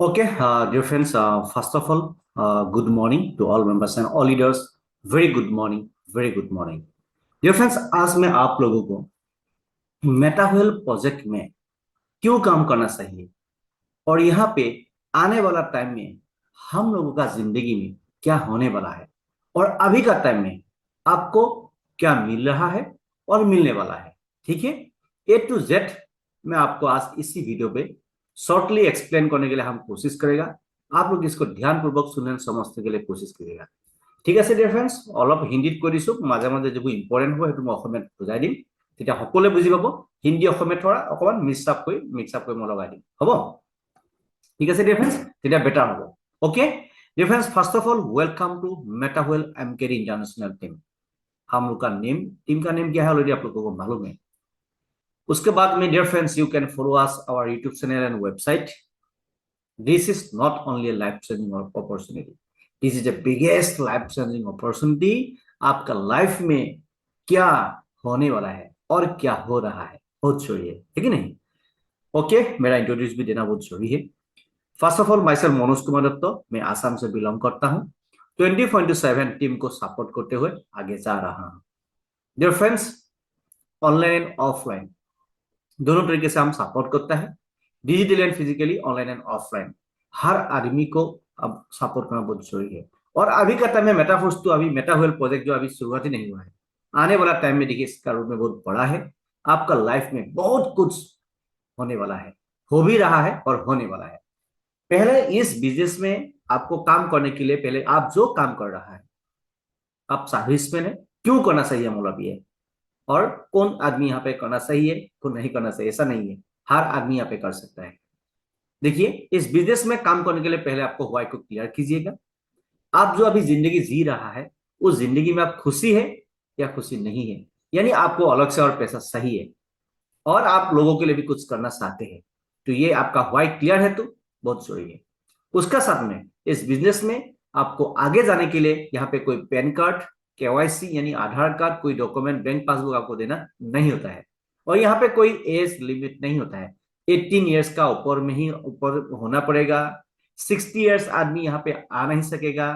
Okay, dear friends, first of all, good morning to all members and all leaders. Very good morning, very good morning. Dear friends, आज मैं आप लोगों को मेटावेल project में क्यों काम करना चाहिए और यहाँ पे आने वाला टाइम में हम लोगों का जिंदगी में क्या होने वाला है और अभी का टाइम में आपको क्या मिल रहा है और मिलने वाला है। ठीक है, ए टू जेड मैं आपको आज इसी वीडियो पे शॉर्टली एक्सप्लेन करने के लिए हम कोशिश करेगा। आप लोग इसको ध्यानपूर्वक सुनने समझने के लिए कोशिश करेगा। ঠিক আছে ডিয়াৰ ফ্ৰেণ্ডছ, অলপ হিন্দীত কৈ দিছো, মাজে মাজে যিবোৰ ইম্পৰ্টেণ্ট হ'ব সেইটো মই অসমীয়াত বুজাই দিম, তেতিয়া সকলোৱে বুজি পাব। হিন্দী অসমীয়াত থোৱা অকমান মিক্স আপ কৰি মই লগাই দিম, হ'ব? ঠিক আছে ডিয়াৰ ফ্ৰেণ্ডছ, তেতিয়া বেটাৰ হ'ব। Okay dear friends, first of all welcome to Metawell MKD international team. हम लोग का नेम, टीम का नेम क्या है ऑलरेडी आप लोगों को मालूम है। उसके बाद में dear friends, you can follow us our YouTube channel and website. This is not only a life changing opportunity, this is the biggest life changing opportunity. आपका लाइफ में क्या होने वाला है और क्या हो रहा है बहुत जरूरी है कि नहीं? ओके, मेरा इंट्रोड्यूस भी देना बहुत जरूरी है। First of all my self Manoj Kumar Dutt, मैं आसाम से बिलोंग करता हूँ। 20.7 टीम को सपोर्ट करते हुए आगे जा रहा हूँ। Dear friends, online and offline दोनों तरीके से हम सपोर्ट करता है, digital and physically, online and offline. हर आदमी को अब सपोर्ट करना बहुत जरूरी है। और अभी का टाइम में मेटाफोर्स तो अभी मेटावेल प्रोजेक्ट जो अभी शुरुआत ही नहीं हुआ है, आने वाला टाइम में देखिए इसका रूप में बहुत बड़ा है। आपका लाइफ में बहुत कुछ होने वाला है, हो भी रहा है और होने वाला है। पहले इस बिजनेस में आपको काम करने के लिए पहले आप जो काम कर रहा है, आप सर्विसमैन है, क्यों करना चाहिए मतलब ये, और कौन आदमी यहाँ पे करना सही है, कौन नहीं करना चाहिए, ऐसा नहीं है, हर आदमी यहाँ पे कर सकता है। देखिए, इस बिजनेस में काम करने के लिए पहले आपको व्हाई को क्लियर कीजिएगा। आप जो अभी जिंदगी जी रहा है, उस जिंदगी में आप खुशी है या खुशी नहीं है, यानी आपको अलग से और पैसा सही है और आप लोगों के लिए भी कुछ करना चाहते हैं, तो ये आपका व्हाई क्लियर है तो बहुत जरूरी है। उसका साथ में इस बिजनेस में आपको आगे जाने के लिए यहाँ पे कोई पैन कार्ड, केवाईसी यानी आधार कार्ड, कोई डॉक्यूमेंट, बैंक पासबुक आपको देना नहीं होता है। और यहाँ पे कोई एज लिमिट नहीं होता है, 18 ईयर्स का ऊपर में ही ऊपर होना पड़ेगा। 60 ईयर्स आदमी यहाँ पे आ नहीं सकेगा,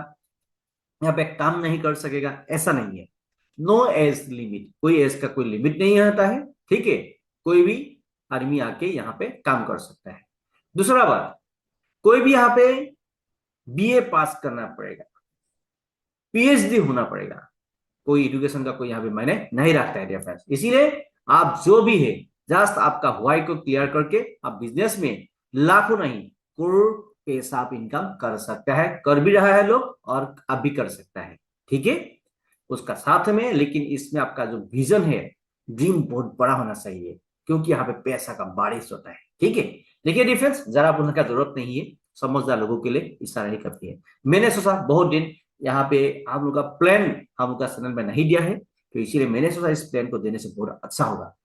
यहाँ पे काम नहीं कर सकेगा, ऐसा नहीं है। नो एज लिमिट, कोई एज का कोई लिमिट नहीं होता है। ठीक है, कोई भी आदमी आके यहाँ पे काम कर सकता है। दूसरा बात, कोई भी यहाँ पे बीए पास करना पड़ेगा, पीएचडी होना पड़ेगा, कोई एजुकेशन का कोई यहाँ पे मायने नहीं रखता है डियर फ्रेंड्स। इसीलिए आप जो भी है, जस्ट आपका व्हाई को क्लियर करके आप बिजनेस में लाखों नहीं करोड़ पैसा आप इनकम कर सकता है, कर भी रहा है लोग और अब भी कर सकता है। ठीक है, उसका साथ में लेकिन इसमें आपका जो विजन है, ड्रीम बहुत बड़ा होना चाहिए, क्योंकि यहाँ पे पैसा का बारिश होता है। ठीक है, देखिए डिफरेंस जरा बोलने का जरूरत नहीं है, समझदार लोगों के लिए इशारा ही करती है। मैंने सोचा बहुत दिन यहाँ पे हम लोग का प्लान हम लोग का चैनल में नहीं दिया है, तो इसीलिए मैंने सोचा इस प्लान को देने से बहुत अच्छा होगा।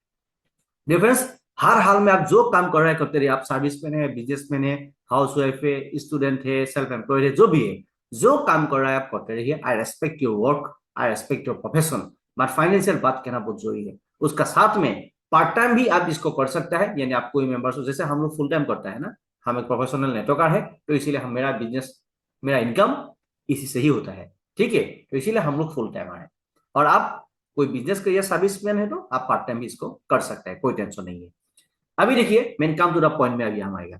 डिफरेंस, हर हाल में आप जो काम कर रहे हैं करते रहिए। आप सर्विसमैन है, बिजनेसमैन है, हाउस वाइफ है, स्टूडेंट है, सेल्फ एम्प्लॉयड है, जो भी है, जो काम कर रहा है आप करते रहिए। आई respect your work, I respect your profession, but financial बात कहना बहुत जरूरी है। उसका साथ में पार्ट टाइम भी आप इसको कर सकता है, यानी आप कोई मेंबर्स, जैसे हम लोग फुल टाइम करता है ना, हम एक प्रोफेशनल नेटवर्कर है, तो इसीलिए हम मेरा बिजनेस, मेरा इनकम इसी से ही होता है। ठीक है, तो इसीलिए हम लोग फुल टाइम आए। और आप कोई बिजनेस करिए, सर्विसमैन है, तो आप पार्ट टाइम भी इसको कर सकते हैं, कोई टेंशन नहीं है। अभी देखिए मेन काम टू द पॉइंट में अभी हम आएगा।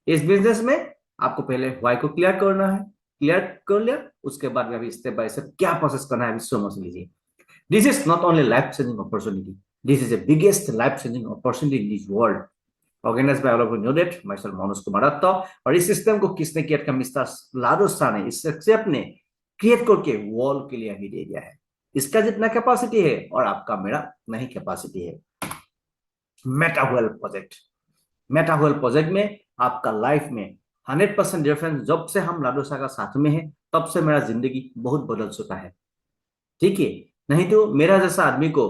इस बिजनेस में आपको पहले व्हाई को क्लियर करना है, क्लियर कर लिया, उसके बाद में अभी स्टेप बाय स्टेप क्या प्रोसेस करना है अभी समझ लीजिए। This is not only life changing opportunity, this is the biggest life changing opportunity in this world, organised by all of you know that, my self Manoj Kumar Dutt. और इस सिस्टम को किसने क्रिएट किया? मिस्टर लाडो शाह ने इस कंसेप्ट ने क्रिएट करके world के लिए अभी दे दिया है। इसका जितना कैपेसिटी है और आपका मेरा उतना ही कैपेसिटी है। मेटावेल प्रोजेक्ट, मेटावेल प्रोजेक्ट में आपका लाइफ में 100% डिफरेंस। जब से हम लाडो शाह का साथ में है, तब से मेरा जिंदगी बहुत बदल चुका है। ठीक है, नहीं तो मेरा जैसा आदमी को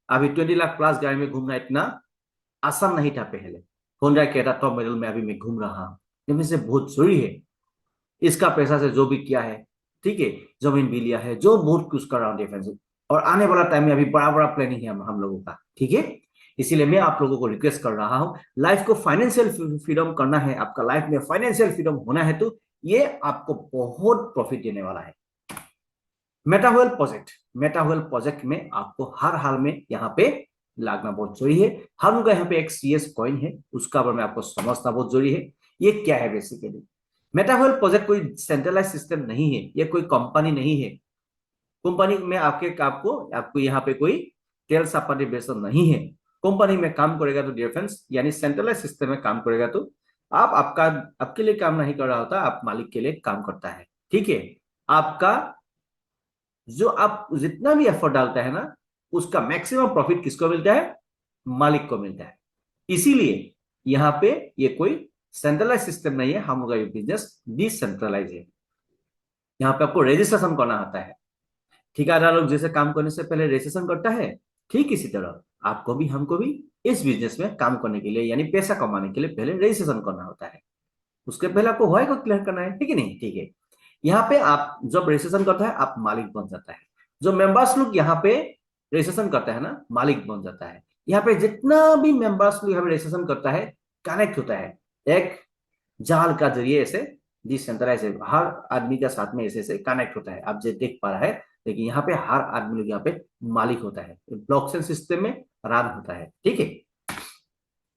अभी 20 लाख प्लस गाड़ी में घूमना इतना आसान नहीं था। पहले होंडा कहता टॉप मॉडल में अभी मैं घूम रहा हूँ, लेकिन से बहुत जरूरी है। इसका पैसा से जो भी किया है, ठीक है, जमीन भी लिया है, जो बहुत कुछ कर रहा हूँ डिफेंस। और आने वाला टाइम में अभी बड़ा बड़ा प्लानिंग है हम लोगों का। ठीक है, इसीलिए मैं आप लोगों को रिक्वेस्ट कर रहा हूं, लाइफ को फाइनेंशियल फ्रीडम करना है, आपका लाइफ में फाइनेंशियल फ्रीडम होना है, तो ये आपको बहुत प्रॉफिट देने वाला है। मेटावेल प्रोजेक्ट में आपको हर हाल में यहाँ पे लागना बहुत जरूरी है। हम लोग यहाँ पे एक CS कॉइन है, उसका बारे में आपको समझना बहुत जरूरी है। ये क्या है बेसिकली? मेटावेल प्रोजेक्ट कोई सेंट्रलाइज सिस्टम नहीं है, ये कोई कंपनी नहीं है। कंपनी में आपको आपको यहाँ पे कोई तेल सपाटी बेचना नहीं है। कंपनी में काम करेगा तो डियर फ्रेंड्स, यानी सेंट्रलाइज सिस्टम में काम करेगा तो आप आपका आपके लिए काम नहीं कर रहा होता, आप मालिक के लिए काम करता है। ठीक है, आपका जो आप जितना भी एफर्ट डालता है ना, उसका मैक्सिमम प्रॉफिट किसको मिलता है? मालिक को मिलता है। इसीलिए यहाँ पे ये कोई सेंट्रलाइज सिस्टम नहीं है, हम लोग का ये बिजनेस डिसेंट्रलाइज है। यहाँ पे आपको रजिस्ट्रेशन करना आता है। ठेकेदार लोग जैसे काम करने से पहले रजिस्ट्रेशन करता है, ठीक इसी तरह आपको भी हमको भी इस बिजनेस में काम करने के लिए यानी पैसा कमाने के लिए पहले रजिस्ट्रेशन करना होता है। उसके पहले आपको वाई को क्लियर करना है, ठीक है नहीं? ठीक है, यहाँ पे आप जब रजिस्ट्रेशन करता है आप मालिक बन जाता है। जो मेंबर्स लोग यहाँ पे रजिस्ट्रेशन करता है ना, मालिक बन जाता है। यहाँ पे जितना भी मेंबर्स लोग यहाँ पे रजिस्ट्रेशन करता है, कनेक्ट होता है एक जाल का जरिए, ऐसे डिसेंट्रलाइज है, हर आदमी के साथ में ऐसे ऐसे कनेक्ट होता है, आप जो देख पा रहा है। लेकिन यहाँ पे हर आदमी लोग यहाँ पे मालिक होता है, ब्लॉकचेन सिस्टम में रन होता है। ठीक है,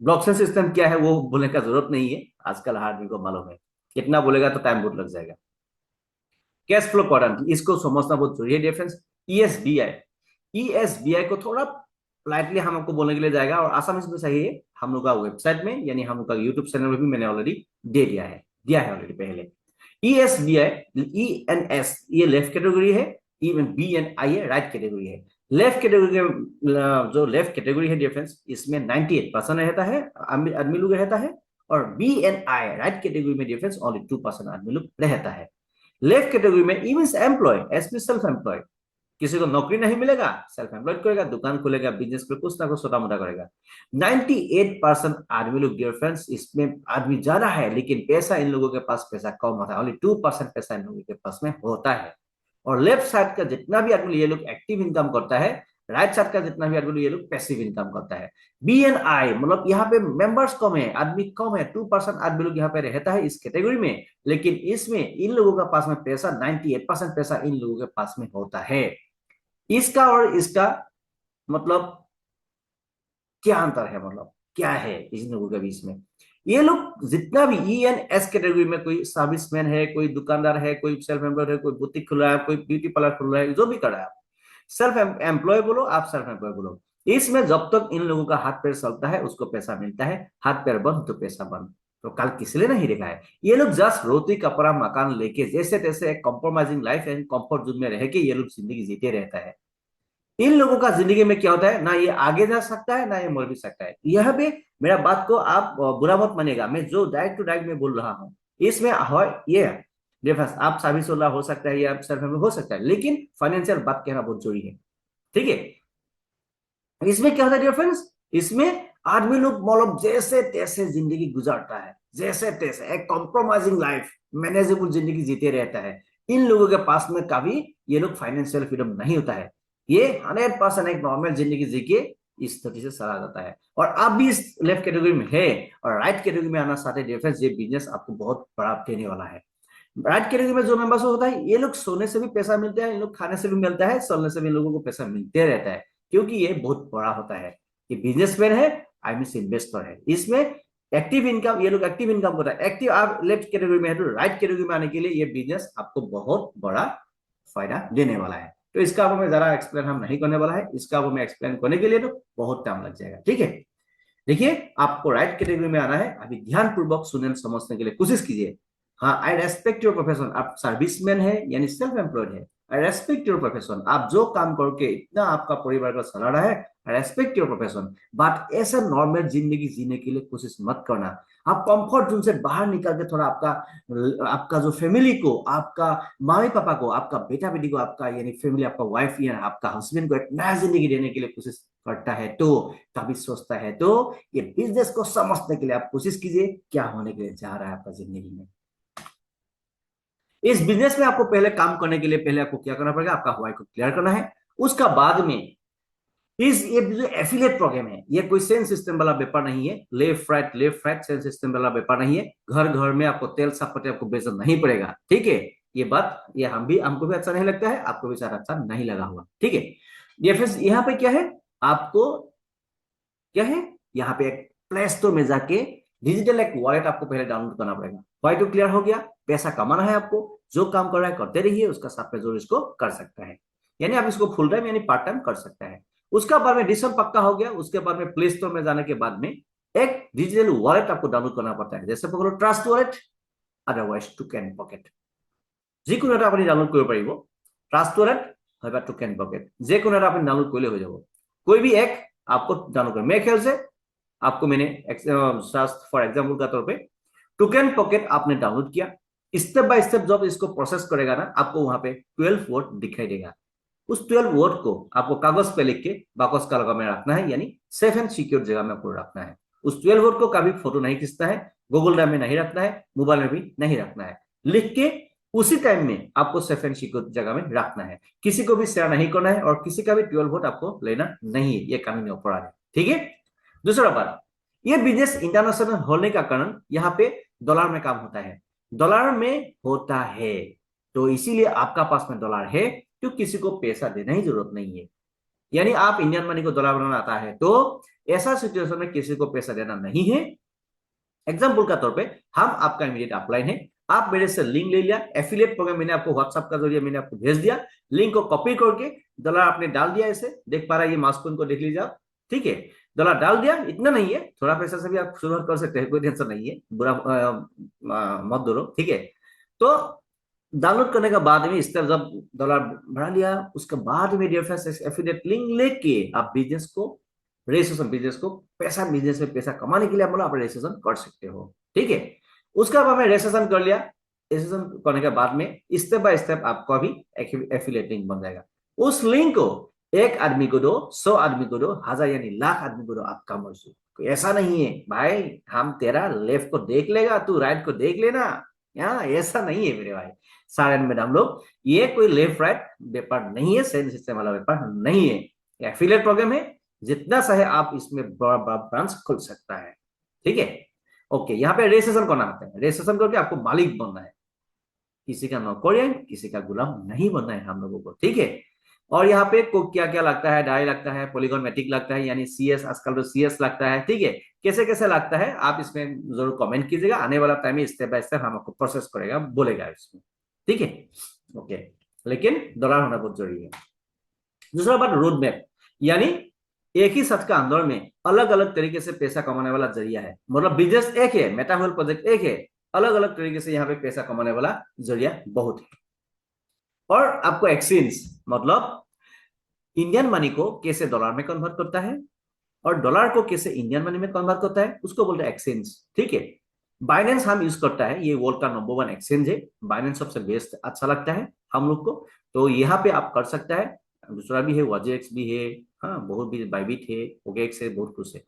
ब्लॉकचेन सिस्टम क्या है वो बोलने का जरूरत नहीं है, आजकल हर आदमी को मालूम है। कितना बोलेगा तो टाइम बहुत लग जाएगा। कैश फ्लो क्वाड्रेंट, इसको समझना बहुत जरूरी है डिफरेंस। ईएसबीआई, ईएसबीआई को थोड़ा लाइटली हम आपको बोलने के लिए जाएगा, और आसानी से सही है। हम लोग का वेबसाइट में यानी हम लोग का यूट्यूब चैनल में भी मैंने ऑलरेडी दे दिया है ऑलरेडी पहले। ईएसबीआई, ENS ये लेफ्ट कैटेगरी है, BNI है राइट कैटेगरी है। लेफ्ट कैटेगरी जो लेफ्ट कैटेगरी है डिफरेंस, इसमें 98% रहता है आदमी लोग रहता है, और BNI राइट कैटेगरी में डिफरेंस ओनली 2% आदमी लोग रहता है। लेफ्ट कैटेगरी में even employ, SP self employ, किसी को नौकरी नहीं मिलेगा, सेल्फ एम्प्लॉयड करेगा, दुकान खोलेगा, बिजनेस को कुछ ना कुछ छोटा मोटा करेगा। 98% आदमी लोग डियर फ्रेंड्स, इसमें आदमी ज्यादा है लेकिन पैसा इन लोगों के पास पैसा कम होता है, ओनली 2% पैसा इन लोगों के पास में होता है। और लेफ्ट साइड का जितना भी आदमी ये लोग एक्टिव इनकम करता है, राइट साइड का जितना भी आदमी ये लोग पैसिव इनकम करता है। BNI मतलब यहाँ पे मेंबर्स कम है, आदमी कम है, 2% आदमी लोग यहाँ पे रहता है इस कैटेगरी में, लेकिन इसमें इन लोगों के पास में पैसा 98% पैसा इन लोगों के पास में होता है। इसका और इसका मतलब क्या अंतर है, मतलब क्या है इन लोगों के बीच में? ये लोग जितना भी ENS कैटेगरी में, कोई सर्विसमैन है, कोई दुकानदार है, कोई सेल्फ एम्प्लॉयड है, कोई बुटीक खुल रहा है, कोई ब्यूटी पार्लर खुल रहा है, जो भी कर रहा है, सेल्फ एम्प्लॉय बोलो, आप सेल्फ एम्प्लॉय बोलो, इसमें जब तक इन लोगों का हाथ पैर चलता है उसको पैसा मिलता है, हाथ पैर बंद तो पैसा बंद। तो कल किस लिए नहीं देखा है? ये लोग जस्ट रोटी कपड़ा मकान लेके जैसे तैसे एक compromising life and comfort zone में रह के ये लोग जिंदगी जीते रहता है। इन लोगों का जिंदगी में क्या होता है ना, ये आगे जा सकता है ना ये मर भी सकता है। यह भी मेरा बात को आप बुरा मत मानेगा, मैं जो डायरेक्ट टू डायरेक्ट में बोल रहा हूँ इसमें ये डिफरेंस, आप सर्विस वाला हो सकता है या सेल्फ एम्प्लॉयड हो सकता है, लेकिन फाइनेंशियल बात कहना बहुत जरूरी है। ठीक है, इसमें क्या होता है डिफरेंस, इसमें आदमी लोग मतलब जैसे तैसे जिंदगी गुजारता है, जैसे तैसे एक कॉम्प्रोमाइजिंग लाइफ, मैनेजेबल जिंदगी जीते रहता है। इन लोगों के पास में कभी ये लोग फाइनेंशियल फ्रीडम नहीं होता है, ये 100% एक नॉर्मल जिंदगी जी के इस स्थिति से सरा जाता है। और आप भी इस लेफ्ट कैटेगरी में है और राइट कैटेगरी में आना चाहते हैं डिफरेंस, ये बिजनेस आपको बहुत बड़ा देने वाला है। राइट कैटेगरी में जो मेंबर्स होता है, ये लोग सोने से भी पैसा मिलता है, इन लोग खाने से भी मिलता है, चलने से भी इन लोगों को पैसा मिलते रहता है, क्योंकि ये बहुत बड़ा होता है। ये बिजनेसमैन है, आई मीन इन्वेस्टर है, इसमें एक्टिव इनकम, ये लोग एक्टिव इनकम होता है। एक्टिव आप लेफ्ट कैटेगरी में है तो राइट कैटेगरी में आने के लिए ये बिजनेस आपको बहुत बड़ा फायदा देने वाला है। तो इसका अब मैं जरा एक्सप्लेन हम नहीं करने वाला है, इसका अब मैं एक्सप्लेन करने के लिए तो बहुत टाइम लग जाएगा। ठीक है, देखिए आपको राइट कैटेगरी में आना है, अभी ध्यानपूर्वक सुनने समझने के लिए कोशिश कीजिए। हाँ, आई रेस्पेक्ट योर प्रोफेशन, आप सर्विसमैन है यानी सेल्फ एम्प्लॉयड है, आई रेस्पेक्ट योर प्रोफेशन, आप जो काम करके इतना आपका परिवार का चला रहा है, आई रेस्पेक्ट योर प्रोफेशन, बट ऐसा नॉर्मल जिंदगी जीने के लिए कोशिश मत करना। आप कंफर्ट जोन से बाहर निकल के थोड़ा आपका आपका जो फैमिली को, आपका मामी पापा को, आपका बेटा बेटी को, आपका यानी फैमिली, आपका वाइफ या आपका हस्बैंड को एक नया जिंदगी देने के लिए कोशिश करता है, तो कभी सोचता है तो ये बिजनेस को समझने के लिए आप कोशिश कीजिए क्या होने के लिए जा रहा है आपका जिंदगी में। इस बिजनेस में आपको पहले काम करने के लिए पहले आपको क्या करना पड़ेगा, आपका वाई को क्लियर करना है। उसका बाद में ये जो एफिलिएट प्रोग्राम है, ये कोई सेन सिस्टम वाला व्यापार नहीं है, लेफ्ट राइट सेन सिस्टम वाला व्यापार नहीं है, घर घर में आपको तेल सापटे आपको बेचना नहीं पड़ेगा, ठीक है। ये बात ये हमको भी अच्छा नहीं लगता है, आपको भी शायद अच्छा नहीं लगा हुआ, ठीक है। ये फिर यहाँ पे क्या है, आपको क्या है, यहाँ पे एक प्ले स्टोर में जाके डिजिटल एक वॉलेट आपको पहले डाउनलोड करना पड़ेगा। वाई टू क्लियर हो गया, पैसा कमाना है आपको, जो काम कर रहा है करते रहिए, उसका साथ में जोड़ इसको कर सकता है, यानी आप इसको फुल टाइम यानी पार्ट टाइम कर सकता है। उसका बाद में डिसीजन पक्का हो गया, उसके बाद में प्ले स्टोर में जाने के बाद में एक डिजिटल वॉलेट आपको डाउनलोड करना पड़ता है, जैसे पकड़ो trust wallet, otherwise token pocket, যিকোনো এটা আপনি ডাউনলোড কৰিব পাৰিব, ট্ৰাষ্ট ৱালেট হয় বা टोकन पॉकेट, যিকোনো এটা আপনি डाउनलोड কৰিলে হৈ যাব। कोई भी एक आपको डाउनलोड कर, मेरे ख्याल से आपको मैंने फॉर एग्जाम्पल का तौर पे टोकन पॉकेट आपने डाउनलोड किया, स्टेप बाय स्टेप जब इसको प्रोसेस करेगा ना, आपको वहां पे 12 वर्ड दिखाई देगा। उस 12 वर्ड को आपको कागज पे लिख के बाकस का लगा में रखना है, यानी सेफ एंड सिक्योर जगह में आपको रखना है। उस 12 वर्ड को कभी फोटो नहीं खींचना है, गूगल ड्राइव में नहीं रखना है, मोबाइल में भी नहीं रखना है, लिख के उसी टाइम में आपको सेफ एंड सिक्योर जगह में रखना है, किसी को भी शेयर नहीं करना है, और किसी का भी 12 वोट आपको लेना नहीं है, ये कानूनी अपराध है, ठीक है। दूसरा बात, ये बिजनेस इंटरनेशनल होने का कारण यहाँ पे डॉलर में काम होता है, डॉलर में होता है, तो इसीलिए आपका पास में डॉलर है, तो किसी को पैसा देना ही जरूरत नहीं है, यानी आप इंडियन मनी को डॉलर बनाना आता है, तो ऐसा सिचुएशन में किसी को पैसा देना नहीं है। एग्जाम्पल का तौर पे हम आपका इमीडिएट अपलाइन है, आप मेरे से लिंक ले लिया, एफिलिएट प्रोग्राम मैंने आपको व्हाट्सएप का जरिए मैंने आपको भेज दिया, लिंक को कॉपी करके डॉलर आपने डाल दिया, ऐसे देख पा रहा है ये माउस को देख लीजिए आप, ठीक है। डॉलर डाल दिया, इतना नहीं है, थोड़ा पैसा से भी आप शुरुआत कर सकते हैं, कोई टेंशन नहीं है, बुरा मत दो, ठीक है। तो डाउनलोड करने के बाद में इस तरह जब डॉलर बढ़ा लिया, उसके बाद में एफिलिएट लिंक लेके आप बिजनेस को बिजनेस को पैसा, बिजनेस में पैसा कमाने के लिए आप रजिस्ट्रेशन कर सकते हो, ठीक है। उसका बाद में रजिस्ट्रेशन कर लिया, रजिस्ट्रेशन करने के बाद में स्टेप बाय स्टेप आपका भी एफिलिएट लिंक बन जाएगा। उस लिंक को एक आदमी को दो, 100 आदमी को दो, 1000 यानी लाख आदमी को दो, आपका मर्जी। ऐसा नहीं है भाई हम तेरा लेफ्ट को देख लेगा, तू राइट को देख लेना, यहाँ ऐसा नहीं है मेरे भाई। सारे में हम लोग, ये कोई लेफ्ट राइट व्यापार नहीं है, सेल सिस्टम वाला व्यापार नहीं है, एफिलिएट प्रोग्राम है, जितना चाहे आप इसमें बड़ा बड़ा ब्रांच खोल सकता है, ठीक है। ओके, यहाँ पे रजिस्ट्रेशन करना होता है, रजिस्ट्रेशन करके आपको मालिक बनना है, किसी का नौकर, किसी का गुलाम नहीं बनना है हम लोगों को, ठीक है। और यहाँ पे क्या क्या लगता है, डाई लगता है, पॉलीगॉन मैट्रिक लगता है, यानी सीएस, आजकल तो सीएस लगता है, ठीक है। कैसे कैसे लगता है आप इसमें जरूर कमेंट कीजिएगा, आने वाला टाइम में स्टेप बाय स्टेप हम आपको प्रोसेस करेगा, बोलेगा इसमें, ठीक है। ओके, लेकिन डॉलर होना बहुत जरूरी है। दूसरा बात, रोड मैप, यानी एक ही सच का अंदर में अलग अलग तरीके से पैसा कमाने वाला जरिया है, मतलब बिजनेस एक है, मेटावर्ल्ड प्रोजेक्ट एक है, अलग अलग तरीके से यहाँ पे पैसा कमाने वाला जरिया बहुत है। और आपको एक्सचेंज मतलब इंडियन मनी को कैसे डॉलर में कन्वर्ट करता है और डॉलर को कैसे इंडियन मनी में कन्वर्ट करता है, उसको बोलते हैं एक्सचेंज, ठीक है। बाइनेंस हम यूज करता है, ये वर्ल्ड का नंबर 1 एक्सचेंज है, बाइनेंस सबसे बेस्ट अच्छा लगता है हम लोग को, तो यहाँ पे आप कर सकता है। दूसरा भी है, वाजेक्स भी है, हाँ बहुत भी, बाइबिट है, ओकेक्स है, बहुत कुछ है,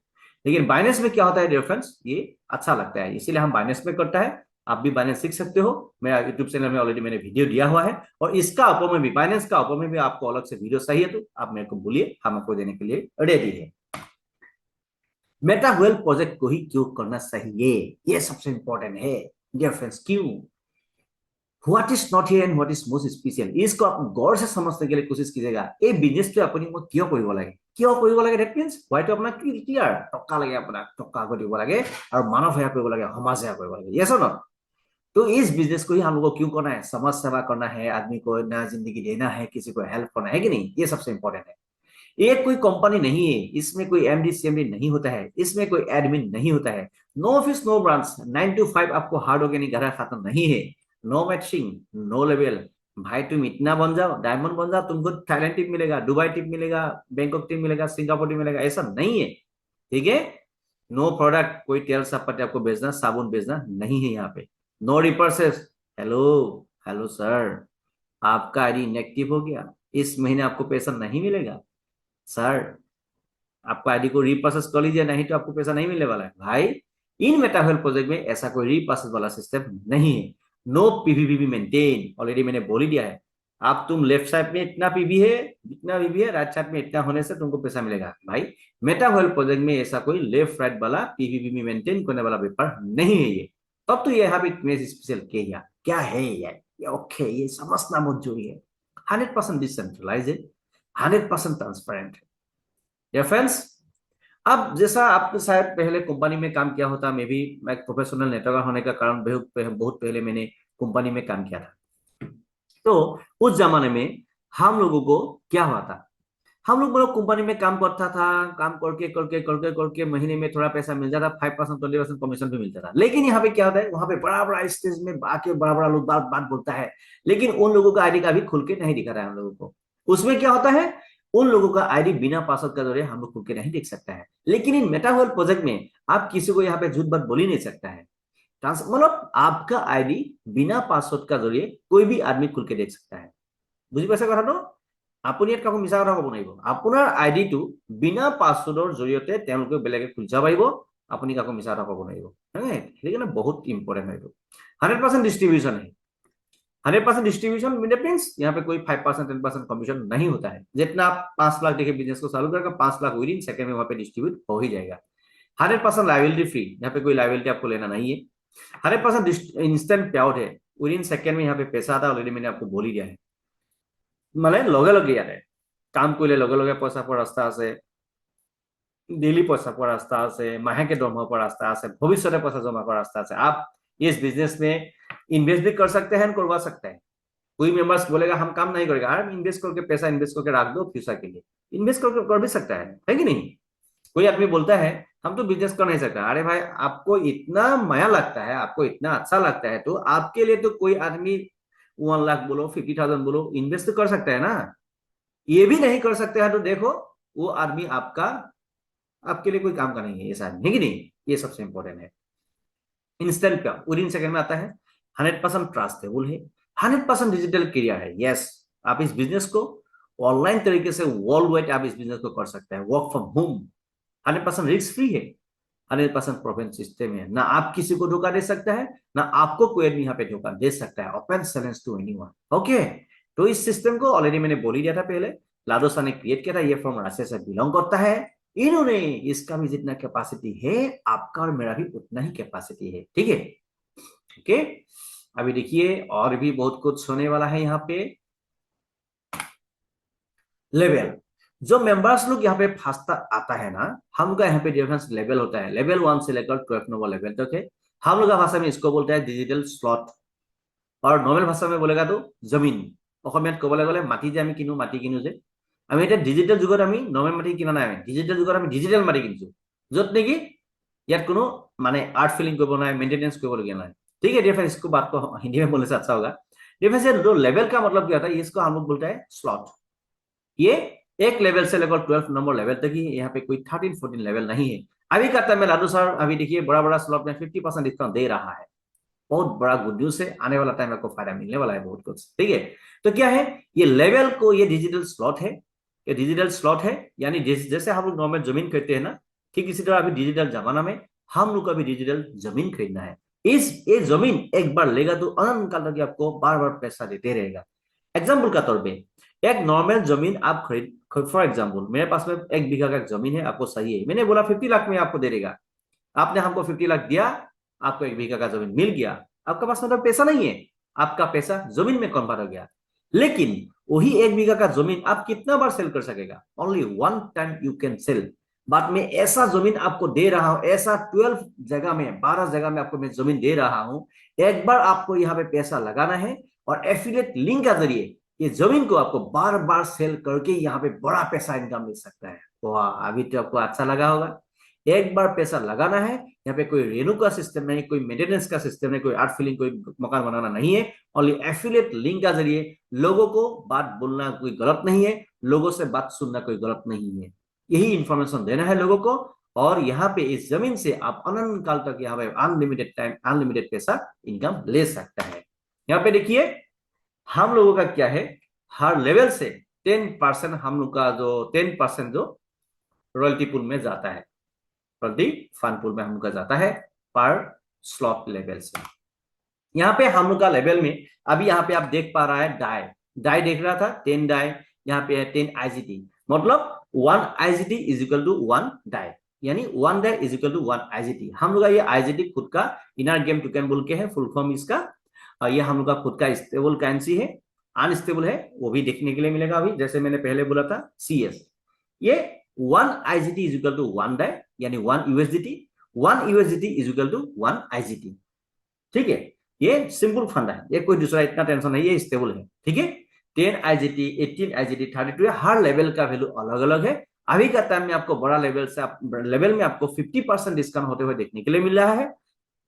लेकिन बाइनेंस में क्या होता है डिफरेंस, ये अच्छा लगता है, इसीलिए हम बाइनेंस में करता है। आप भी बाइनेंस सीख सकते हो, मेरा यूट्यूब चैनल में ऑलरेडी मैंने वीडियो दिया हुआ है, और इसका ऊपर में भी, बाइनेंस का ऊपर में भी आपको अलग से वीडियो चाहिए तो आप मेरे को बोलिए, हम आपको देने के लिए रेडी है। मेटावर्ल्ड प्रोजेक्ट को ही क्यों करना चाहिए, ये सबसे इंपॉर्टेंट है डियर फ्रेंड्स, क्यों, what is not here and what is most special, इसको आप गौर से समझने के लिए कोशिश कीजिएगा। এই বিজনেছটো আপুনি মোক কিয় কৰিব লাগে, কিয় কৰিব লাগে, দ্যাট মিন্স হোৱাইটো আপোনাক ক্লিয়াৰ, টকা লাগে, আপোনাক টকা কৰিব লাগে, আৰু মানৱ সেৱা কৰিব লাগে, সমাজ সেৱা কৰিব লাগে, यस और नो। तो इस बिजनेस को ही हम लोग को क्यों करना है, समाज सेवा करना है, आदमी को नया जिंदगी देना है, किसी को हेल्प करना है कि नहीं, ये सबसे इंपॉर्टेंट है। ये कोई कंपनी नहीं है, इसमें कोई एमडी सीएमडी नहीं होता है, इसमें कोई एडमिन नहीं होता है, no office no branch, 9 to 5 आपको हार्ड ऑर्गेनिक घर खाता नहीं है, नो मैचिंग, नो लेवल, भाई तुम इतना बन जाओ, डायमंड बन जाओ, तुमको थाईलैंड टिप मिलेगा, दुबई टिप मिलेगा, बैंकॉक टिप मिलेगा, सिंगापुर टिप मिलेगा, ऐसा नहीं है, ठीक है। नो प्रोडक्ट, कोई तेल सापट आपको बेचना, साबुन बेचना नहीं है यहाँ पे, नो रिपर्सेस। हेलो हेलो सर, आपका आईडी इनएक्टिव हो गया, इस महीने आपको पैसा नहीं मिलेगा सर, आपका आईडी को रीप्रोसेस कर लीजिए, नहीं तो आपको पैसा नहीं मिलने वाला है भाई। इन मेटावर्ल्ड प्रोजेक्ट में ऐसा कोई रीप्रोसेस वाला सिस्टम नहीं है, नो पीवीपी मेंटेन, ऑलरेडी मैंने बोल ही दिया है। आप तुम लेफ्ट साइड में इतना पीवी है, इतना पीवी है, राइट साइड में इतना होने से तुमको पैसा मिलेगा। भाई मेटा वेल्थ प्रोजेक्ट में ऐसा कोई लेफ्ट राइट वाला पीवीपी में मेंटेन करने वाला पेपर नहीं है ये। तब तो ये यहाँ पे इमेज स्पेशल क्या है ये ओके, ये समझना बहुत जरूरी है। 100% डिसेंट्रलाइज है, 100% ट्रांसपेरेंट है। या फ्रेंड्स, अब जैसा आप शायद पहले कंपनी में काम किया होता, मैं भी एक प्रोफेशनल नेटवर्कर होने का कारण बहुत पहले मैंने कंपनी में काम किया था। तो उस जमाने में हम लोगों को क्या हुआ था, हम लोग कंपनी में काम करता था, काम करके करके करके करके महीने में थोड़ा पैसा मिल जाता, 5% 20% कमीशन भी मिलता था। लेकिन यहाँ पे क्या होता है, वहां पे बड़ा बड़ा स्टेज में आके बड़ा बड़ा लोग बात बात बोलता है, लेकिन उन लोगों का आईडी का भी खुल के नहीं दिखा रहा है हम लोगों को। उसमें क्या होता है, उन लोगों का आईडी बिना पासवर्ड का जरिए हम लोग खुल के नहीं देख सकता है। लेकिन इन मेटावर्ल्ड प्रोजेक्ट में आप किसी को यहाँ पे झूठ बात बोल ही नहीं सकता है। मतलब आपका आईडी बिना पासवर्ड का जरिए कोई भी आदमी खुल के देख सकता है। বুজি পাইছে কথাটো? আপুনি ইয়াত কাকো মিছা কথা ক'ব নোৱাৰিব। আপোনাৰ আইডিটো বিনা পাছৱৰ্ডৰ জৰিয়তে তেওঁলোকে বেলেগে খুলি যাব পাৰিব, আপুনি কাকো মিছা কথা ক'ব নোৱাৰিব। সেইকাৰণে बहुत इंपॉर्टेंट है। 100% डिस्ट्रीब्यूशन है। 100% डिस्ट्रीब्यूशन मीन्स यहाँ पे कोई 5% 10% कमीशन नहीं होता है। जितना आप 5 लाख देखे बिजनेस को चालू करेगा, 5 लाख विद इन सेकंड में वहां पे डिस्ट्रीब्यूट हो ही जाएगा। 100% लाइबिलिटी फ्री, यहाँ पे कोई लाइबिलिटी आपको लेना नहीं है। 100% इंस्टेंट पे आउट है, विद इन सेकंड में यहाँ पे पैसा आता है। ऑलरेडी मैंने आपको बोल ही दिया है। মানে লগে লগে ইয়াতে কাম কৰিলে লগে লগে পইচা পোৱাৰ ৰাস্তা আছে, डेली पैसा पोৱাৰ रास्ता আছে, माहे दरमहा पोৱাৰ रास्ता আছে, भविष्य पैसा जमा करार रास्ता है। आप इस बिजनेस में इन्वेस्ट भी कर सकते हैं, करवा सकते हैं। कोई मेंबर्स बोलेगा हम काम नहीं करेगा, आप इन्वेस्ट करके पैसा इन्वेस्ट करके रख दो फ्यूचर के लिए, इन्वेस्ट करके कर भी सकता है कि नहीं। कोई आदमी बोलता है हम तो बिजनेस कर नहीं सकता, अरे भाई आपको इतना माया लगता है, आपको इतना अच्छा लगता है, तो आपके लिए तो कोई आदमी 1 लाख बोलो 50,000 बोलो इन्वेस्ट तो कर सकता है ना। ये भी नहीं कर सकते हैं तो देखो वो आदमी आपके लिए कोई काम का नहीं है, ऐसा है कि नहीं। ये सबसे इंपॉर्टेंट है। इंस्टेंट पे विद इन सेकंड में आता है। 100% ट्रस्टेबल है, 100% डिजिटल क्रिया है। यस, आप इस बिजनेस को ऑनलाइन तरीके से वर्ल्ड वाइड आप इस बिजनेस को कर सकते हैं, work from home. 100% risk free है, 100% प्रोफेन सिस्टम है। ना आप किसी को धोखा दे सकता है, ना आपको कोई आदमी यहाँ पे धोखा दे सकता है। Open challenge to anyone. Okay, तो इस सिस्टम को ऑलरेडी मैंने बोल ही दिया था पहले, लाडोसा ने क्रिएट किया था। ये फ्रॉम रशिया से बिलोंग करता है। इन्होंने इसका भी जितना कैपेसिटी है आपका और मेरा भी उतना ही कैपेसिटी है, ठीक है। ओके, अभी देखिए और भी बहुत कुछ होने वाला है यहाँ पे। लेवल, जो मेंबर्स लोग यहाँ पे फर्स्ट आता है ना, हम लोग का यहाँ पे डिफरेंस लेवल होता है। लेवल 1 से लेकर 12 नंबर लेवल तक है। हम लोग का भाषा में इसको बोलते हैं डिजिटल स्लॉट, और नॉर्मल भाषा में बोलेगा तो जमीन। অসমীয়াত ক'বলৈ গ'লে মাটি যে আমি কিনো, মাটি কিনো যে আমি এটা ডিজিটেল যুগত আমি নৰ্মেল মাটি কিনা নাই, আমি ডিজিটেল যুগত আমি ডিজিটেল মাটি কিনিছো, য'ত নেকি ইয়াত কোনো মানে आर्ट फिलिंग करना है, मेंटेनेंस करना है। ठीक है डिफरेंस, इसको बात को हिंदी में बोलने से अच्छा होगा। डिफरेंस है दो लेवल का मतलब क्या होता है, इसको हम लोग बोलते हैं स्लॉट। ये एक लेवल से लेकर 12 नंबर लेवल तक ही, यहाँ पे कोई 13 14 लेवल नहीं है। अभी का टाइम में लाडू सर अभी देखिए बड़ा बड़ा स्लॉट में 50% डिस्काउंट दे रहा है। बहुत बड़ा गुड न्यूज है, आने वाला टाइम आपको फायदा मिलने वाला है बहुत कुछ, ठीक है। तो क्या है ये लेवल को, ये डिजिटल स्लॉट है, ये डिजिटल स्लॉट है। यानी जैसे हम लोग नॉर्मल जमीन खरीदते हैं ना, ठीक इसी तरह अभी डिजिटल जमाना में हम लोग का भी डिजिटल जमीन खरीदना है। ये जमीन एक बार लेगा तो अनंत काल तक आपको बार बार पैसा देते रहेगा। एग्जाम्पल का तौर पे एक नॉर्मल जमीन आप खरीद, फॉर एग्जाम्पल मेरे पास में 1 बीघा का जमीन है, आपको सही है, मैंने बोला 50 लाख में आपको दे देगा। आपने हमको 50 लाख दिया, आपको 1 बीघा का जमीन मिल गया। आपका पास मतलब पैसा नहीं है, आपका पैसा जमीन में कन्वर्ट हो गया। लेकिन वही 1 बीघा का जमीन आप कितना बार सेल कर सकेगा, only 1 time you can sell. बाद में ऐसा जमीन आपको दे रहा हूं, ऐसा 12 जगह में 12 जगह में आपको मैं जमीन दे रहा हूं। एक बार आपको यहाँ पे पैसा लगाना है और एफिलिएट लिंक के जरिए ये जमीन को आपको बार बार सेल करके यहाँ पे बड़ा पैसा इनकम मिल सकता है। वाह, अभी तो आपको अच्छा लगा होगा। एक बार पैसा लगाना है, यहाँ पे कोई रेनू का सिस्टम नहीं, कोई मेंटेनेंस का सिस्टम नहीं, कोई आर्ट फिलिंग, कोई मकान बनाना नहीं है। ओनली एफिलिएट लिंक का जरिए लोगों को बात बोलना कोई गलत नहीं है, लोगों से बात सुनना कोई गलत नहीं है। यही इंफॉर्मेशन देना है लोगों को। और यहाँ पे इस जमीन से आप अनंत काल तक यहाँ पे अनलिमिटेड टाइम अनलिमिटेड पैसा इनकम ले सकता है। यहाँ पे देखिए हम लोगों का क्या है, हर लेवल से 10% हम लोग का जो 10% जो रॉयल्टी पूल में जाता है, रॉयल्टी फंड पूल में हम लोग का जाता है पर स्लॉट लेवल से। यहाँ पे हम लोग का लेवल में अभी यहाँ पे आप देख पा रहा है डाई, डाई देख रहा था 10 डाई, यहाँ पे है 10 IGT, मतलब 1 IGT is equal to 1 DAI, यानी 1 DAI is equal to 1 IGT। हम लोग का ये IGT खुद का इनर गेम टोकन बोल के है, फुल फॉर्म इसका। ये हम लोग का खुद का स्टेबल करेंसी है, अनस्टेबल है वो भी देखने के लिए मिलेगा अभी, जैसे मैंने पहले बोला था CS। ये 1 IGT is equal to 1 DAI, यानी 1 USDT, 1 USDT is equal to 1 IGT। ठीक है, ये सिंपल फंडा है, ये कोई दूसरा इतना टेंशन नहीं, ये स्टेबल है। ठीक है, 10 IGT, 18 IGT, 32 है, हर लेवल का वैल्यू अलग अलग है। अभी का टाइम में आपको बड़ा लेवल से लेवल में आपको 50% डिस्काउंट होते हुए देखने के लिए मिल रहा है।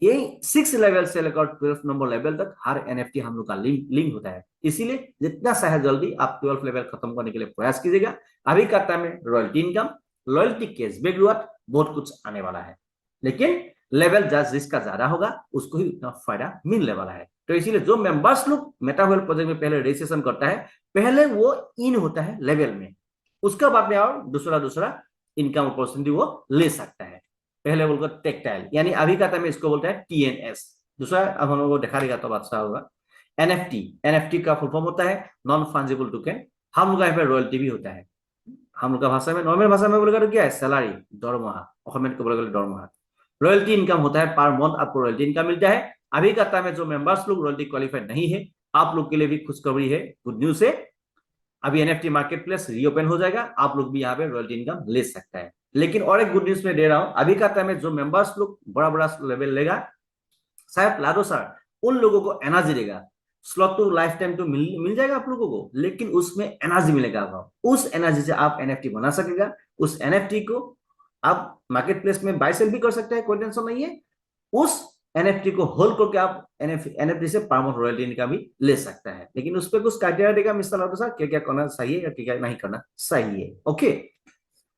ये 6 लेवल से लेकर 12 नंबर लेवल तक हर NFT हम लोग का लिंक होता है, इसीलिए जितना चाहे जल्दी आप 12 लेवल खत्म करने के लिए प्रयास कीजिएगा। अभी का टाइम में royalty income, loyalty cashback reward बहुत कुछ आने वाला है, लेकिन लेवल जिसका ज्यादा होगा उसको ही उतना फायदा मिलने वाला है। तो इसीलिए जो मेंबर्स लोग मेटावेल प्रोजेक्ट में पहले रजिस्ट्रेशन करता है, पहले वो इन होता है लेवल में, उसके बाद में और दूसरा इनकम अपॉर्चुनिटी वो ले सकता है। पहले बोलकर टेक्टाइल, यानी अभी का टाइम इसको बोलते हैं TNS। दूसरा अब हम लोग को दिखा देगा तो अच्छा होगा। NFT का फुल फॉर्म होता है नॉन फंजिबल टोकन। हम लोग यहाँ पे रॉयल्टी भी होता है, हम लोग का भाषा में, नॉर्मल भाषा में बोलेगा तो क्या है, सैलरी, दरमाहा। रॉयल्टी इनकम होता है, पर मंथ आपको रॉयल्टी इनकम मिलता है। अभी का टाइम में जो मेंबर्स लोग रॉयल्टी क्वालिफाइड नहीं है, आप लोग के लिए भी खुशखबरी है, गुड न्यूज है। अभी NFT मार्केट प्लेस रीओपन हो जाएगा, आप लोग भी यहाँ पे रॉयल्टी इनकम ले सकता है। लेकिन और एक गुड न्यूज में दे रहा हूं, अभी का टाइम में जो मेंबर्स लोग बड़ा लेवल लेगा, शायद लाडो सर उन लोगों को एनर्जी देगा। स्लॉट तो लाइफ टाइम तो मिल जाएगा आप लोगों को, लेकिन उसमें एनर्जी मिलेगा, उस एनर्जी से आप NFT बना सकेगा। उस NFT को आप मार्केट प्लेस में बाय सेल भी कर सकते हैं, कोई टेंशन नहीं है। उस NFT को होल्ड करके आप NFT से परमानेंट रॉयल्टी इनकम भी ले सकता है, लेकिन उस पर कुछ क्राइटेरिया देगा मिस्टर लाडो सर, क्या क्या करना सही है या क्या नहीं करना सही है। ओके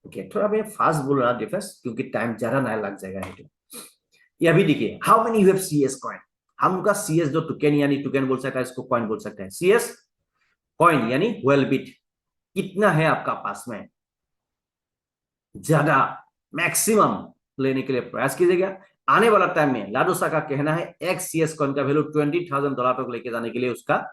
ओके, थोड़ा मैं फास्ट बोल रहा डिफरेंस, क्योंकि टाइम ज्यादा ना लग जाएगा। ये अभी देखिए, how many you have CS coin. हम का CS जो टोकन, यानी टोकन बोल सकता है, इसको कॉइन बोल सकते हैं। CS कॉइन यानी वेल बिट, कितना है आपका पास में, ज्यादा मैक्सिमम लेने के लिए प्रयास कीजिएगा। आने वाला टाइम में लाडोसा का कहना है एक CS कॉइन का वैल्यू $20,000 तक लेके जाने के लिए उसका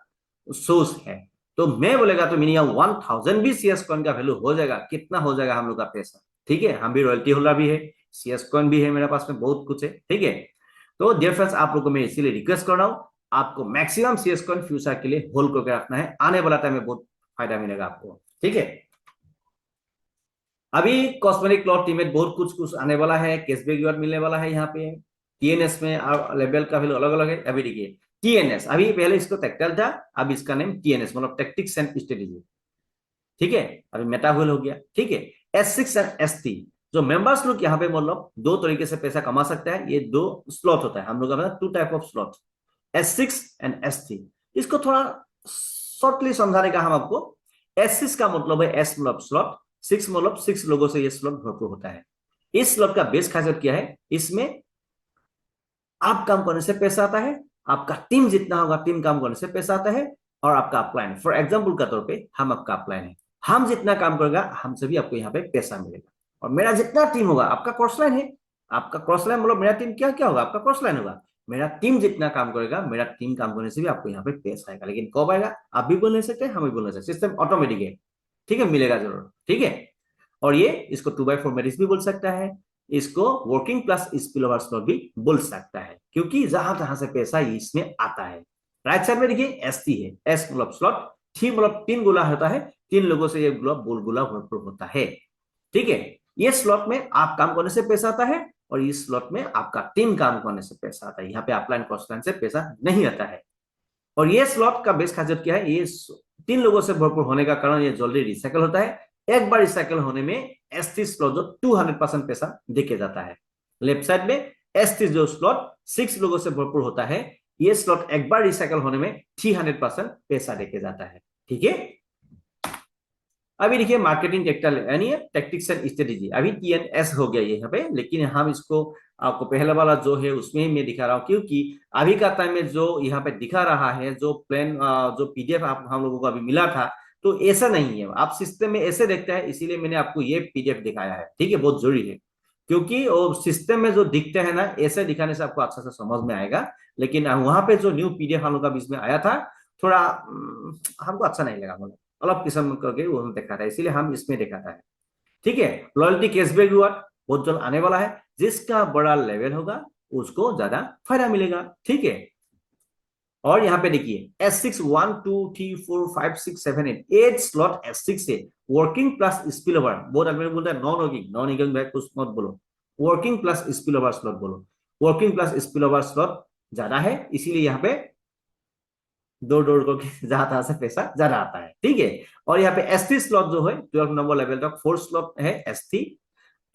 सोर्स है। तो मैं बोलेगा तो मिनिमम 1000 भी CS कॉइन का वैल्यू हो जाएगा, कितना हो जाएगा हम लोग का पैसा। ठीक है, हम भी रॉयल्टी होल्डर भी है, CS कॉइन भी है मेरे पास में, बहुत कुछ है। ठीक है, तो डियर फ्रेंड्स, आप लोगों को मैं इसीलिए रिक्वेस्ट कर रहा हूं, आपको मैक्सिमम CS कॉइन फ्यूचर के लिए होल्ड करके रखना है, आने वाला टाइम में बहुत फायदा मिलेगा आपको। ठीक है, अभी कॉस्मेटिक क्लॉथ टीमेट बहुत कुछ आने वाला है, कैशबैक रिवॉर्ड मिलने वाला है। यहाँ पे TNS में लेवल का वैल्यू अलग अलग है। अभी देखिए TNS, अभी पहले इसको टेक्टाइल था, अब इसका नेम TNS मतलब टैक्टिक्स एंड स्ट्रेटेजी। ठीक है, अभी मेटावेल हो गया। ठीक है, S6 एंड ST जो मेंबर्स लोग यहाँ पे मतलब दो तरीके से पैसा कमा सकते हैं। ये दो स्लॉट होता है, हम लोग का two type of slot, S6 and S3। इसको थोड़ा शॉर्टली समझाने का हम आपको, S6 का मतलब है S मतलब स्लॉट, 6 मतलब 6 लोगों से ये स्लॉट भरपूर होता है। इस स्लॉट का बेस खासियत क्या है, इसमें आप काम करने से पैसा आता है, आपका टीम जितना होगा टीम काम करने से पैसा आता है, और आपका अपलाइन, फॉर एग्जाम्पल का तौर पे हम आपका अपलाइन है, हम जितना काम करेगा हमसे भी आपको यहाँ पे पैसा मिलेगा। और मेरा जितना टीम होगा, आपका क्रॉस लाइन है, आपका क्रॉस लाइन मतलब मेरा टीम क्या क्या होगा, आपका क्रॉस लाइन होगा। मेरा टीम जितना काम करेगा, मेरा टीम काम करने से भी आपको यहाँ पे पैसा आएगा। लेकिन कब आएगा, आप भी बोल नहीं सकते, हम भी बोल नहीं सकते, सिस्टम ऑटोमेटिक है। ठीक है, मिलेगा जरूर। ठीक है, और ये इसको 2x4 मैट्रिक्स भी बोल सकता है, इसको वर्किंग प्लस स्पिलओवर स्लॉट भी बोल सकता है, क्योंकि जहां जहां से पैसा इसमें आता है। राइट साइड में देखिए ST है, S मतलब स्लॉट, T मतलब 3 गोला होता है, 3 लोगों से ये गोल गोला भरपूर होता है। ठीक है, ये स्लॉट में आप काम करने से पैसा आता है, और इस स्लॉट में आपका टीम काम करने से पैसा आता है। यहाँ पे अपलाइन क्रॉस लाइन से पैसा नहीं आता है। और ये स्लॉट का बेस खासियत क्या है, ये 3 लोगों से भरपूर होने का कारण ये जल्दी रिसाइकल होता है। एक बार रिसाइकल होने में ST स्लॉट जो 200% पैसा देके जाता है। लेफ्ट साइड में ST जो स्लॉट 6 लोगों से भरपूर होता है, ये स्लॉट एक बार रिसाइकल होने में 300% पैसा देके जाता है। ठीक है, अभी देखिए मार्केटिंग यानी टैक्टिक्स एंड स्ट्रेटेजी, अभी TNS हो गया यहाँ पे, लेकिन हम इसको आपको पहले वाला जो है उसमें ही मैं दिखा रहा हूँ, क्योंकि अभी का टाइम में जो यहाँ पे दिखा रहा है, जो प्लान जो PDF आप हम लोगों को अभी मिला था, तो ऐसा नहीं है, आप सिस्टम में ऐसे देखते हैं, इसीलिए मैंने आपको ये PDF दिखाया है। ठीक है, बहुत जरूरी है, क्योंकि वो सिस्टम में जो दिखते हैं ना, ऐसे दिखाने से आपको अच्छा से समझ में आएगा। लेकिन वहां पे जो न्यू PDF हम लोग का बीच में आया था, थोड़ा हमको अच्छा नहीं लगा, मतलब अलग किस्म करके वो देखा था, इसीलिए हम इसमें दिखाता है। ठीक है, लॉयल्टी कैशबैक रिवॉर्ड बहुत जल्द आने वाला है, जिसका बड़ा लेवल होगा उसको ज्यादा फायदा मिलेगा। ठीक है, और यहाँ पे देखिए S6 1 2 3 4 5 6 7 8 8 स्लॉट S6 से वर्किंग प्लस स्पिल ओवर, बहुत आदमी बोलते हैं नॉन वर्किंग, नॉन वर्किंग भाई कुछ मत बोलो, working plus spill over slot बोलो। Working plus spill over slot ज्यादा है, इसीलिए यहाँ पे दो डोर को ज्यादा से पैसा ज्यादा आता है। ठीक है, और यहाँ पे S3 स्लॉट जो है 12 नंबर लेवल तक 4 स्लॉट है S3,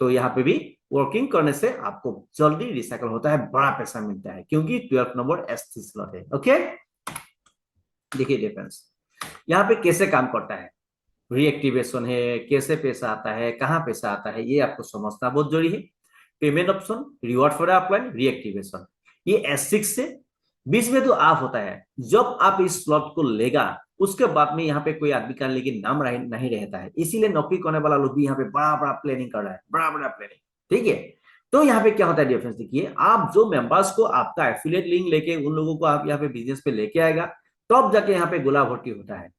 तो यहाँ पे भी वर्किंग करने से आपको जल्दी रिसाइकल होता है, बड़ा पैसा मिलता है, क्योंकि 12 नंबर S3 स्लॉट है। ओके, देखिए डिफरेंस यहाँ पे कैसे काम करता है, रीएक्टिवेशन है, कैसे पैसा आता है, कहाँ पैसा आता है, ये आपको समझना बहुत जरूरी है। Payment option, reward for upline, reactivation, ये S6 से बीच में तो ऑफ होता है। जब आप इस स्लॉट को लेगा उसके बाद में यहाँ पे कोई आदमी का लेकिन नाम नहीं रहता है, इसीलिए नौकरी करने वाला लोग भी यहाँ पे बड़ा बड़ा प्लानिंग कर रहा है, बड़ा बड़ा प्लानिंग। ठीक है, तो यहाँ पे क्या होता है डिफरेंस देखिए, आप जो मेंबर्स को आपका एफिलिएट लिंक लेके उन लोगों को आप यहाँ पे बिजनेस पे लेके आएगा, तब जाके यहाँ पे गोला भर्ती होता है।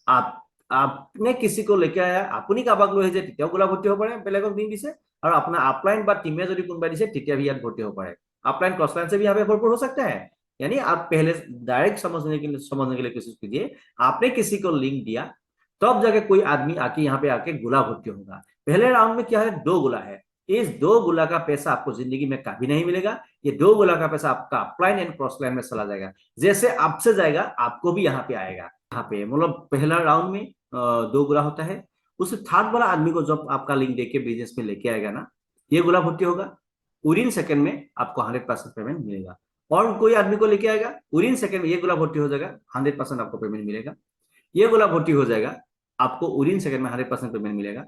आप आपने किसी को लेके आया, আপুনি কাবাক লৈ আহিছে তেতিয়াও গোলা ভৰ্তি হ'ব পাৰে, বেলেগক দিন দিছে, और अपना अपलाइन বা टीम में यदि कोई दिसे তেতিয়া भी याद भर्ती हो पाए, अपलाइन क्रॉसलाइन से भी यहाँ पे भरपूर हो सकता है। यानी आप पहले डायरेक्ट समझने के लिए कोशिश कीजिए, आपने किसी को लिंक दिया तब जाके कोई आदमी आके यहाँ पे आके गोला भर्ती होगा। पहले राउंड में क्या है, 2 गोला है, इस 2 गोला का पैसा आपको जिंदगी में कभी नहीं मिलेगा। ये 2 गोला का पैसा आपका अपलाइन एंड क्रॉसलाइन में चला जाएगा, जैसे आपसे जाएगा आपको भी यहाँ पे आएगा। यहाँ पे मतलब पहला राउंड में 2 गोला होता है, उस थर्ड वाला आदमी को जब आपका लिंक देके बिजनेस में लेके आएगा ना, ये गोला भर्ती होगा, विदिन सेकंड में आपको 100% पेमेंट मिलेगा। और कोई आदमी को लेके आएगा, विदिन सेकंड में ये गोला भर्ती हो जाएगा, 100% आपको पेमेंट मिलेगा। ये गोला भर्ती हो जाएगा, आपको विदिन सेकंड में 100% पेमेंट मिलेगा।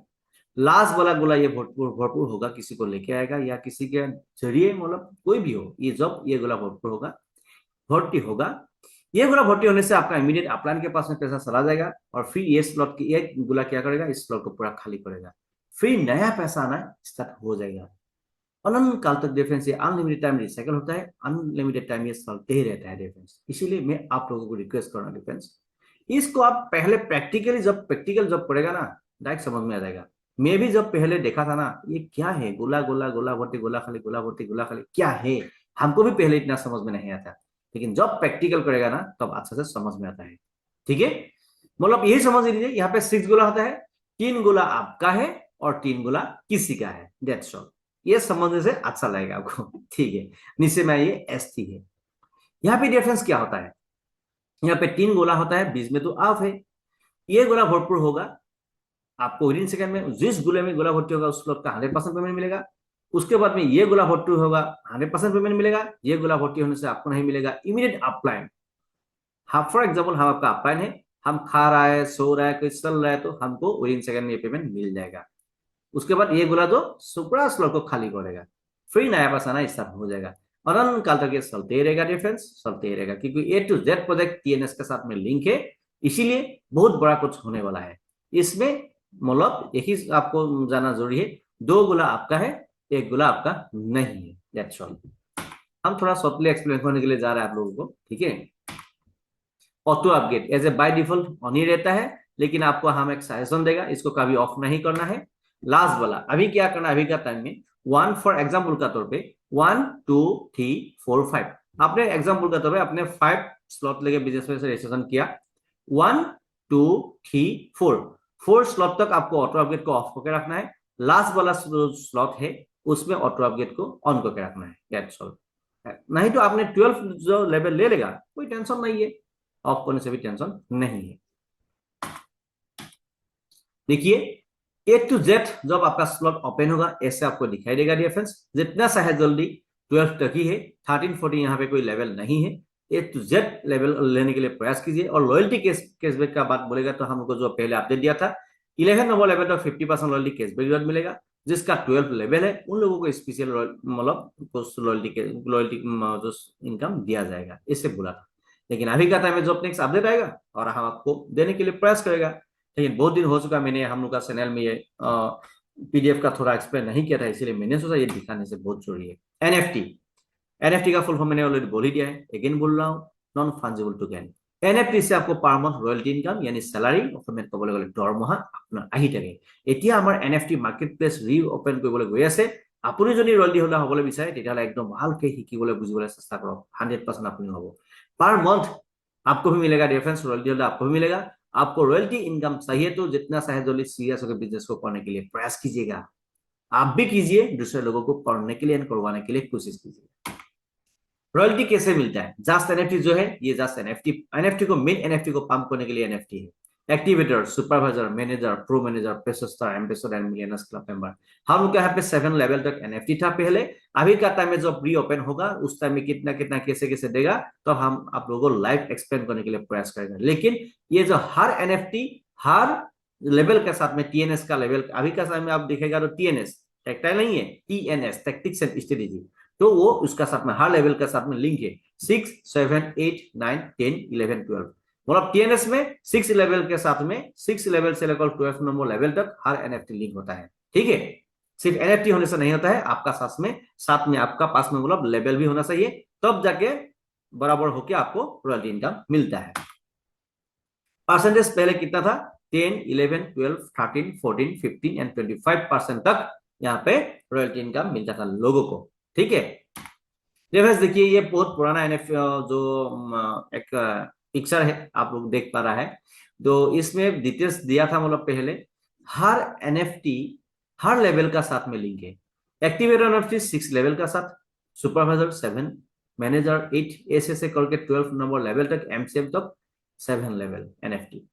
लास्ट वाला गोला ये भरपूर भरपूर होगा, किसी को लेके आएगा या किसी के जरिए, मतलब कोई भी हो, ये जब ये गोला भरपूर होगा, भर्ती होगा, ये गोला भर्ती होने से आपका इमीडिएट अपलाइन के पास में पैसा चला जाएगा, और फिर ये स्लॉट की एक गोला क्या करेगा, इस स्लॉट को पूरा खाली करेगा, फिर नया पैसा आना स्टार्ट हो जाएगा। अनंत काल तक डिफरेंस ये अनलिमिटेड टाइम रिसाइकल होता है, अनलिमिटेड टाइम ये चलते ही रहता है डिफरेंस। इसीलिए मैं आप लोगों को रिक्वेस्ट कर रहा हूँ डिफरेंस, इसको आप पहले प्रैक्टिकल जब पड़ेगा ना, डायरेक्ट समझ में आ जाएगा। मैं भी जब पहले देखा था ना, ये क्या है, गोला गोला गोला भर्ती गोला खाली गोला भर्ती गोला खाली क्या है, हमको भी पहले इतना समझ में नहीं आता, लेकिन जब प्रैक्टिकल करेगा ना तब अच्छा से समझ में आता है। ठीक है, मतलब यही समझ लीजिए, यहाँ पे 6 गोला होता है, 3 गोला आपका है और 3 गोला किसी का है, दैट्स ऑल। ये समझने से अच्छा लगेगा आपको। ठीक है, नीचे में ये S3 है। यहाँ पे डिफरेंस क्या होता है, यहाँ पे 3 गोला होता है, बीच में तो ऑफ है, ये गोला भरपूर होगा, आपको विदिन सेकंड में जिस गोले में गोला भर्ती होगा उस स्लॉट का 100% पेमेंट मिलेगा। उसके बाद में ये गोला भर्ती होगा, 100% पेमेंट मिलेगा। ये गोला भर्ती होने से आपको नहीं मिलेगा इमीडिएट अपलाइन। हाँ, फॉर एग्जाम्पल हम आपका अपलाइन है, हम खा रहा है, सो रहा है, कोई चल रहा है, तो हमको विदिन सेकंड में ये पेमेंट मिल जाएगा। उसके बाद ये गोला तो सुपरा स्लॉट को खाली करेगा, फिर नया पैसा आना स्टार्ट हो जाएगा, और अनंत काल तक ये चलते ही रहेगा, डिफरेंस चलते ही रहेगा, क्योंकि A to Z project TNS के साथ में लिंक है, इसीलिए बहुत बड़ा कुछ होने वाला है इसमें। मतलब एक ही आपको जाना जरूरी है, 2 गोला आपका है, 1 गोला आपका नहीं है, दैट्स ऑल। हम थोड़ा शॉर्टली एक्सप्लेन करने के लिए जा रहे हैं आप लोगों को। ठीक है, auto upgrade as a by default on ही रहता है, लेकिन आपको हम एक सजेशन देगा, इसको कभी ऑफ नहीं करना है। लास्ट वाला अभी क्या करना है, अभी का टाइम में 1 फॉर एग्जाम्पल का तौर पे 1 2 3 4 5, आपने एग्जाम्पल का तौर पे अपने 5 स्लॉट लेके बिजनेस में से रजिस्ट्रेशन किया, 1 2 3 4 स्लॉट तक आपको ऑटो अपग्रेड को ऑफ करके रखना है। लास्ट वाला स्लॉट है उसमें ऑटो अपग्रेड को ऑन करके रखना है, दैट्स ऑल। नहीं तो आपने 12 जो लेवल ले लेगा, कोई टेंशन नहीं है, ऑफ करने से भी टेंशन नहीं है। देखिए A to Z जब आपका स्लॉट ओपन होगा ऐसे आपको दिखाई देगा डिफरेंस, जितना चाहे जल्दी 12 तक ही है, 13 14 यहाँ पे कोई लेवल नहीं है। A to Z लेवल लेने के लिए प्रयास कीजिए, और लॉयल्टी कैशबैक का बात बोलेगा तो हमको जो पहले अपडेट दिया था 11 नंबर लेवल तक 50% लॉयल्टी कैशबैक रिवॉर्ड मिलेगा, जिसका 12 लेवल है उन लोगों को स्पेशल मतलब लॉयल्टी जो इनकम दिया जाएगा, इससे बोला था। लेकिन अभी का टाइम में जब नेक्स्ट अपडेट आएगा और हम आपको देने के लिए प्रयास करेगा। लेकिन बहुत दिन हो चुका, मैंने हम लोग का चैनल में ये PDF का थोड़ा एक्सप्लेन नहीं किया था, इसीलिए मैंने सोचा ये दिखाने से बहुत जरूरी है। NFT का फुल फॉर्म मैंने ऑलरेडी बोल ही दिया है, अगेन बोल रहा हूँ, नॉन फंजिबल टोकन। NFT से आपको पर मंथ रॉयल्टी इनकम यानी सैलारी অসমীয়াত ক'বলৈ গ'লে দৰমহা আপোনাৰ আহি থাকে। এতিয়া আমাৰ NFT মাৰ্কেট প্লেচ ৰিঅপেন কৰিবলৈ গৈ আছে। আপুনি যদি ৰয়্যালটি হোল্ডাৰ হ'বলৈ বিচাৰে তেতিয়াহ'লে একদম ভালকে শিকিবলৈ বুজিবলৈ চেষ্টা কৰক। 100% আপুনি হ'ব। पर मंथ आपको भी मिलेगा डिफरेंस, रॉयल्टी होल्डर आपको भी मिलेगा। आपको रॉयल्टी इनकम चाहिए तो जितना चाहे जल्दी सीरियस होकर बिजनेस को करने के लिए प्रयास कीजिएगा। आप भी कीजिए, दूसरे लोगों को पढ़ने के लिए एंड करवाने के लिए कोशिश कीजिए। रॉयल्टी कैसे मिलता है? जस्ट एनएफटी जो है ये जस्ट एनएफटी, एनएफटी को मेन एनएफटी को पंप करने के लिए एनएफटी है। Activator, supervisor, manager, pro manager, pesostar, ambassador and millionaires club member, हम लोग के यहाँ पे 7 लेवल तक एनएफटी था पहले। अभी का टाइम में जब री ओपन होगा उस टाइम में कितना कितना कैसे कैसे देगा तो हम आप लोगों को लाइव एक्सप्लेन करने के लिए प्रयास करेंगे। लेकिन ये जो हर एनएफटी हर लेवल के साथ में टीएनएस का लेवल अभी का टाइम में आप देखेगा तो टीएनएस टेक्टाइल नहीं है, टीएनएस टैक्टिक्स एंड स्ट्रेटेजी, तो वो उसका साथ में हर लेवल के साथ में लिंक है। 6, 7, 8, 9, 10, 11, 12 मतलब टीएनएस में 6 लेवल के साथ में 6 लेवल से लेकर 12 नंबर लेवल तक हर एनएफटी लिंक होता है। ठीक है, सिर्फ एनएफटी होने से नहीं होता है, आपका साथ में आपका पास में मतलब लेवल भी होना चाहिए, तब जाके बराबर होके आपको रॉयल्टी इनकम मिलता है। परसेंटेज पहले कितना था? 10, 11, 12, 13, 14, 15 एंड 25% तक यहाँ पे रॉयल्टी इनकम मिलता था लोगों को। ठीक है, देखिए ये बहुत पुराना एनएफ जो एक पिक्चर है आप लोग देख पा रहा है, तो इसमें डिटेल्स दिया था मतलब पहले हर एनएफटी हर लेवल का साथ में लिंक है। एक्टिवेटर एनएफटी 6 लेवल का साथ, सुपरवाइजर 7, मैनेजर 8, ऐसे करके 12 नंबर लेवल तक, एमसीएम तक 7 लेवल एनएफटी।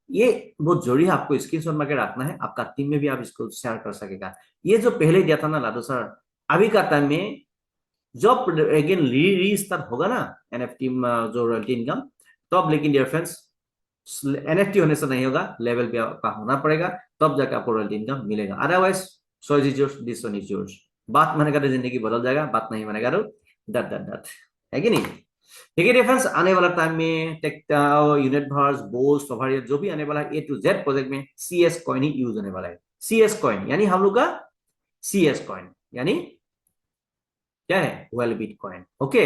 ये बहुत जरूरी है, आपको स्क्रीनशॉट मार के रखना है, आपका टीम में भी आप इसको शेयर कर सकेगा। ये जो पहले दिया था ना लाडो सर, अभी का टाइम में जब अगेन री स्टार्ट होगा ना एनएफटी जो रॉयल्टी इनकम, तब लेकिन डियर फ्रेंड्स एनएफटी होने से नहीं होगा, लेवल पे का होना पड़ेगा, तब जाकर आपको रॉयल्टी इनकम मिलेगा। Otherwise choice is yours, this one is yours. बात मानेगा तो जिंदगी बदल जाएगा, बात नहीं मानेगा तो डट डट डट, है कि नहीं? ठीक है डियर फ्रेंड्स, आने वाला टाइम में यूनिट भार्स, बोल्स, सोवारियत जो भी आने वाला है A to Z प्रोजेक्ट में CS कॉइन ही यूज होने वाला है। CS कॉइन यानी हम लोग का CS कॉइन यानी क्या है? Well bitcoin. Okay,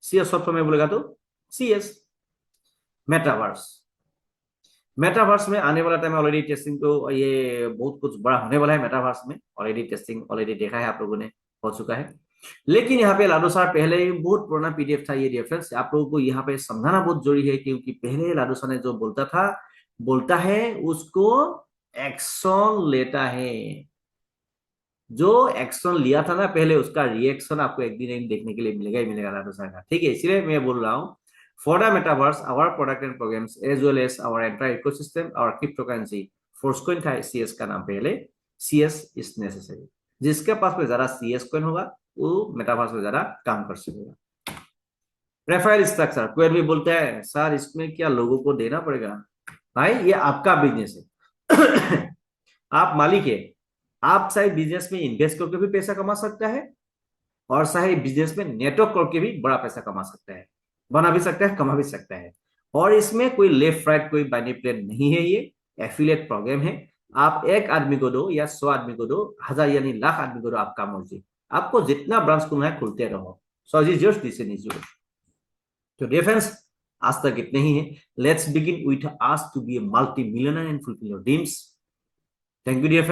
CS short form में बोलेगा तो सीएस। मेटावर्स, मेटावर्स में आने वाला टाइम ऑलरेडी टेस्टिंग तो ये बहुत कुछ बड़ा होने वाला है। मेटावर्स में ऑलरेडी टेस्टिंग ऑलरेडी देखा है आप लोगों ने, हो चुका है। लेकिन यहाँ पे लाडो सर पहले बहुत पुराना पीडीएफ था ये रेफरेंस, आप लोगों को यहाँ पे समझाना बहुत जरूरी है, क्योंकि पहले लाडो सर ने जो बोलता है उसको एक्शन लेता है। जो एक्शन लिया था ना पहले, उसका रिएक्शन आपको एक दिन देखने के लिए मिलेगा ही मिलेगा लाडो सर का। ठीक है, इसलिए मैं बोल रहा हूँ for the metaverse, our product and programs as well as our entire ecosystem, our cryptocurrency, Forcecoin था CS का नाम पहले, CS is necessary। जिसके पास में ज्यादा CS coin होगा वो मेटावर्स में ज्यादा काम कर सकेगा। रेफरल स्ट्रक्चर, कोई भी बोलता है सर इसमें क्या लोगों को देना पड़ेगा? भाई ये आपका बिजनेस है आप मालिक है, आप चाहे बिजनेस में इन्वेस्ट करके भी पैसा कमा सकता है और चाहे बिजनेस में नेटवर्क करके भी बड़ा पैसा कमा सकता है, बना भी सकता है, कमा भी सकता है। और इसमें कोई लेफ्ट राइट कोई बाइनरी प्लान नहीं है, ये एफिलिएट प्रोग्राम है। आप एक आदमी को दो या 100 आदमी को दो, 1000 यानी लाख आदमी को दो, आपका मर्जी, आपको जितना ब्रांच खुलना है खुलते रहो। So is yours, this is yours. तो डियर फ्रेंड्स, आज तक इतने ही है। Let's begin with ask to be a multi millionaire and fulfil your dreams. Thank you dear friends.